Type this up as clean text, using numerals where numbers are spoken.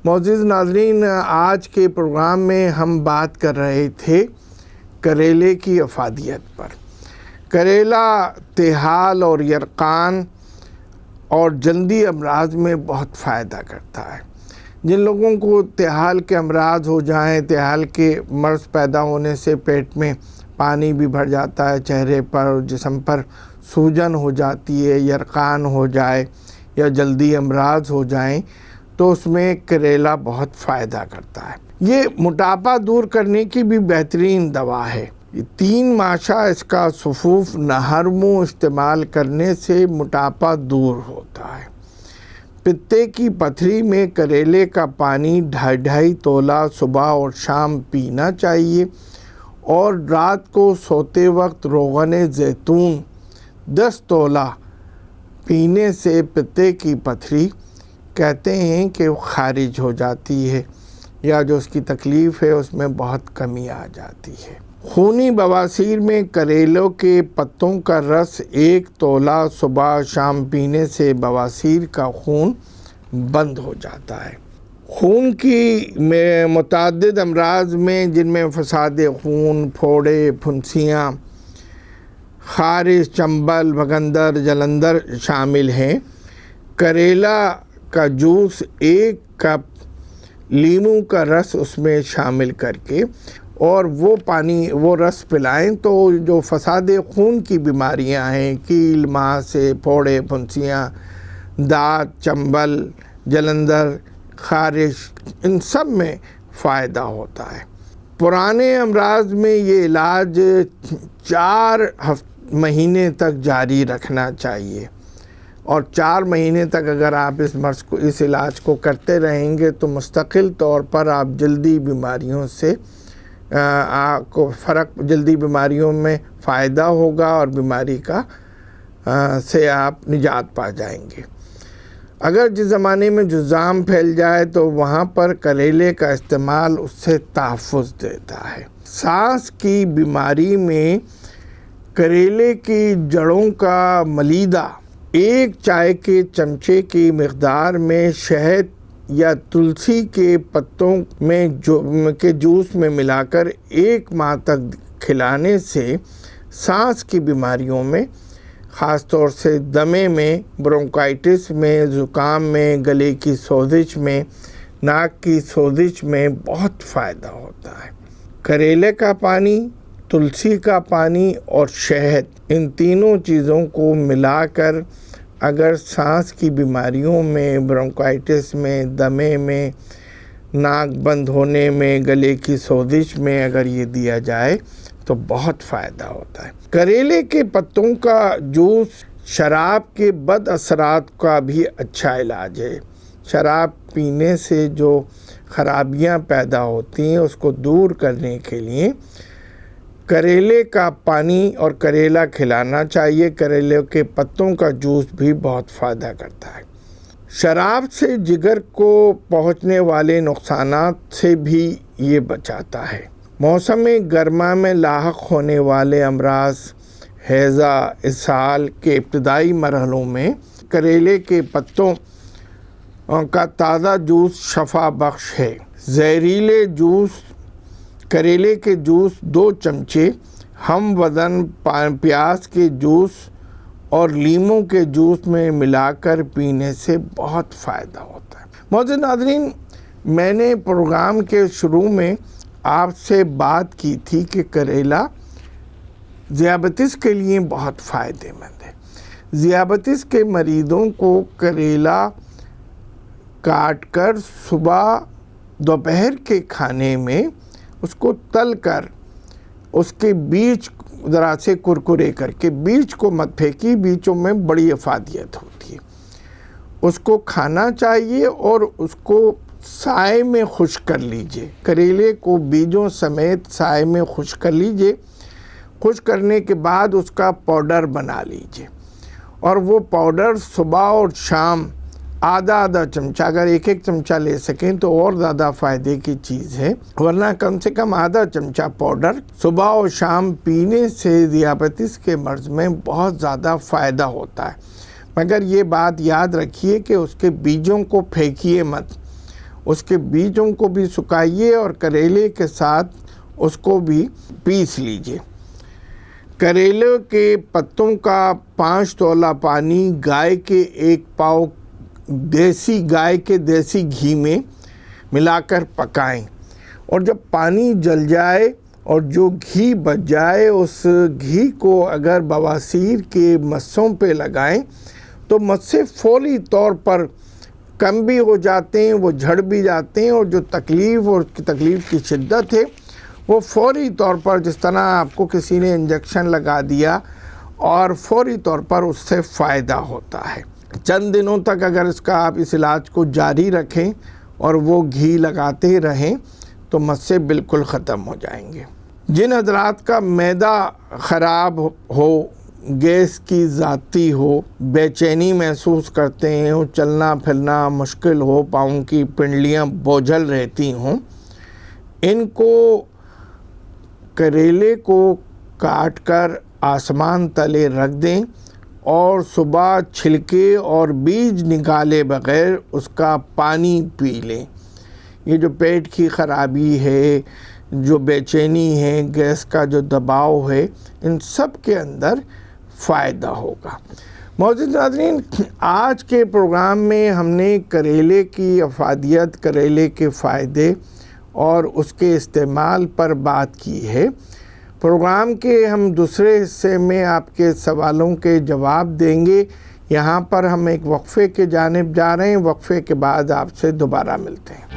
معزز ناظرین، آج کے پروگرام میں ہم بات کر رہے تھے کریلے کی افادیت پر۔ کریلا تیحال اور یرقان اور جلدی امراض میں بہت فائدہ کرتا ہے۔ جن لوگوں کو تیحال کے امراض ہو جائیں، تیحال کے مرض پیدا ہونے سے پیٹ میں پانی بھی بھر جاتا ہے، چہرے پر اور جسم پر سوجن ہو جاتی ہے، یرقان ہو جائے یا جلدی امراض ہو جائیں، تو اس میں کریلا بہت فائدہ کرتا ہے۔ یہ موٹاپا دور کرنے کی بھی بہترین دوا ہے۔ 3 ماشا اس کا صفوف نہرمو استعمال کرنے سے موٹاپا دور ہوتا ہے۔ پتے کی پتھری میں کریلے کا پانی 2.5 تولہ صبح اور شام پینا چاہیے، اور رات کو سوتے وقت روغن زیتون 10 تولہ پینے سے پتے کی پتھری کہتے ہیں کہ وہ خارج ہو جاتی ہے، یا جو اس کی تکلیف ہے اس میں بہت کمی آ جاتی ہے۔ خونی بواسیر میں کریلوں کے پتوں کا رس 1 تولہ صبح شام پینے سے بواسیر کا خون بند ہو جاتا ہے۔ خون کی متعدد امراض میں، جن میں فساد خون، پھوڑے، پھنسیاں، خارش، چنبل، بھگندر، جلندر شامل ہیں۔ کریلا کا جوس 1 کپ لیموں کا رس اس میں شامل کر کے اور وہ رس پلائیں تو جو فساد خون کی بیماریاں ہیں، کیل، ماسے، پھوڑے، پھنسیاں، دانت، چنبل، جلندر، خارش، ان سب میں فائدہ ہوتا ہے۔ پرانے امراض میں یہ علاج 4 مہینے تک جاری رکھنا چاہیے، اور 4 مہینے تک اگر آپ اس علاج کو کرتے رہیں گے تو مستقل طور پر آپ جلدی بیماریوں سے جلدی بیماریوں میں فائدہ ہوگا اور بیماری سے آپ نجات پا جائیں گے۔ اگر جس زمانے میں جذام پھیل جائے تو وہاں پر کریلے کا استعمال اس سے تحفظ دیتا ہے۔ سانس کی بیماری میں کریلے کی جڑوں کا ملیدہ 1 چائے کے چمچے کی مقدار میں شہد یا تلسی کے پتوں کے جوس میں ملا کر 1 ماہ تک کھلانے سے سانس کی بیماریوں میں، خاص طور سے دمے میں، برونکائٹس میں، زکام میں، گلے کی سوزش میں، ناک کی سوزش میں بہت فائدہ ہوتا ہے۔ کریلے کا پانی، تلسی کا پانی اور شہد، ان تینوں چیزوں کو ملا کر اگر سانس کی بیماریوں میں، برونکائٹس میں، دمے میں، ناک بند ہونے میں، گلے کی سوزش میں اگر یہ دیا جائے تو بہت فائدہ ہوتا ہے۔ کریلے کے پتوں کا جوس شراب کے بد اثرات کا بھی اچھا علاج ہے۔ شراب پینے سے جو خرابیاں پیدا ہوتی ہیں اس کو دور کرنے کے لیے کریلے کا پانی اور کریلا کھلانا چاہیے۔ کریلے کے پتوں کا جوس بھی بہت فائدہ کرتا ہے۔ شراب سے جگر کو پہنچنے والے نقصانات سے بھی یہ بچاتا ہے۔ موسم گرما میں لاحق ہونے والے امراض، ہیضہ، اسہال کے ابتدائی مرحلوں میں کریلے کے پتوں کا تازہ جوس شفا بخش ہے۔ زہریلے جوس، کریلے کے جوس 2 چمچے ہم وزن پیاز کے جوس اور لیموں کے جوس میں ملا کر پینے سے بہت فائدہ ہوتا ہے۔ معزز ناظرین، میں نے پروگرام کے شروع میں آپ سے بات کی تھی کہ کریلا ذیابطیس کے لیے بہت فائدہ مند ہے۔ ذیابطیس کے مریضوں کو کریلا کاٹ کر صبح دوپہر کے کھانے میں اس کو تل کر اس کے بیج ذرا سے کرکرے کر کے، بیج کو مت پھینکی، بیجوں میں بڑی افادیت ہوتی ہے، اس کو کھانا چاہیے اور اس کو سائے میں خشک کر لیجئے۔ کریلے کو بیجوں سمیت سائے میں خشک کر لیجئے۔ خشک کرنے کے بعد اس کا پاؤڈر بنا لیجئے، اور وہ پاؤڈر صبح اور شام آدھا چمچہ، اگر 1 چمچہ لے سکیں تو اور زیادہ فائدے کی چیز ہے، ورنہ کم سے کم آدھا چمچہ پاؤڈر صبح اور شام پینے سے ذیابطیس کے مرض میں بہت زیادہ فائدہ ہوتا ہے۔ مگر یہ بات یاد رکھیے کہ اس کے بیجوں کو پھینکیے مت، اس کے بیجوں کو بھی سکھائیے اور کریلے کے ساتھ اس کو بھی پیس لیجئے۔ کریلے کے پتوں کا 5 تولہ پانی گائے کے 1 پاؤ گائے کے دیسی گھی میں ملا کر پکائیں، اور جب پانی جل جائے اور جو گھی بچ جائے اس گھی کو اگر بواسیر کے مسوں پہ لگائیں تو مسے فوری طور پر کم بھی ہو جاتے ہیں، وہ جھڑ بھی جاتے ہیں، اور جو تکلیف کی شدت ہے وہ فوری طور پر، جس طرح آپ کو کسی نے انجیکشن لگا دیا، اور فوری طور پر اس سے فائدہ ہوتا ہے۔ چند دنوں تک اگر آپ اس علاج کو جاری رکھیں اور وہ گھی لگاتے رہیں تو مسے بالکل ختم ہو جائیں گے۔ جن حضرات کا معدہ خراب ہو، گیس کی ذاتی ہو، بے چینی محسوس کرتے ہیں، چلنا پھرنا مشکل ہو، پاؤں کی پنڈلیاں بوجھل رہتی ہوں، ان کو کریلے کو کاٹ کر آسمان تلے رکھ دیں اور صبح چھلکے اور بیج نکالے بغیر اس کا پانی پی لیں۔ یہ جو پیٹ کی خرابی ہے، جو بے چینی ہے، گیس کا جو دباؤ ہے، ان سب کے اندر فائدہ ہوگا۔ معزز ناظرین، آج کے پروگرام میں ہم نے کریلے کی افادیت، کریلے کے فائدے اور اس کے استعمال پر بات کی ہے۔ پروگرام کے ہم دوسرے حصے میں آپ کے سوالوں کے جواب دیں گے۔ یہاں پر ہم ایک وقفے کے جانب جا رہے ہیں، وقفے کے بعد آپ سے دوبارہ ملتے ہیں۔